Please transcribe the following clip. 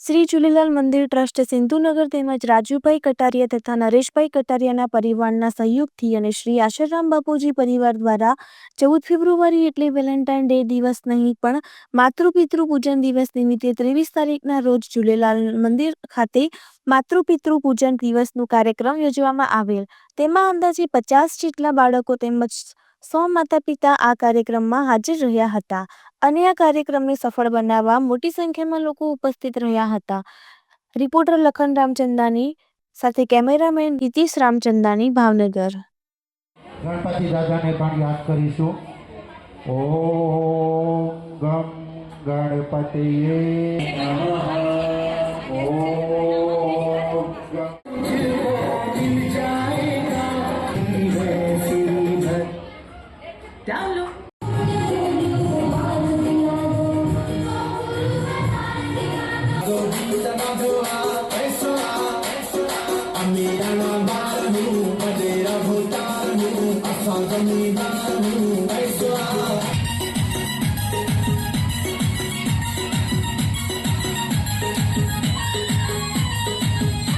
શ્રી ઝૂલેલાલ મંદિર ટ્રસ્ટ સિંધુનગર તેમજ રાજુભાઈ કટારિયા તથા નરેશભાઈ કટારિયાના પરિવારના સહયોગથી અને શ્રી આશરરામ બાપુજી પરિવાર દ્વારા 14 ફેબ્રુઆરી એટલે વેલેન્ટાઇન ડે દિવસ નહીં પણ માતૃપિતૃ પૂજન દિવસ નિમિત્તે 23 તારીખના રોજ ઝૂલેલાલ મંદિર ખાતે માતૃપિતૃ પૂજન દિવસનું કાર્યક્રમ યોજવામાં આવેલ। તેમાં અંદાજે 50 જેટલા બાળકો તેમજ 100 માતા પિતા આ કાર્યક્રમમાં હાજર રહ્યા હતા અને આ કાર્યક્રમને સફળ બનાવવા મોટી સંખ્યામાં લોકો ઉપસ્થિત રહ્યા હતા। રિપોર્ટર લખન રામચંદાની સાથે કેમેરામેન નીતિશ રામચંદાની, ભાવનગર। ગણપતિ દાદાને પણ યાદ કરીશું। ઓમ ગમ ગણપતિએ નમઃ। ઓમ ચાલો Amira na baru, padera bhutan, asal zamina.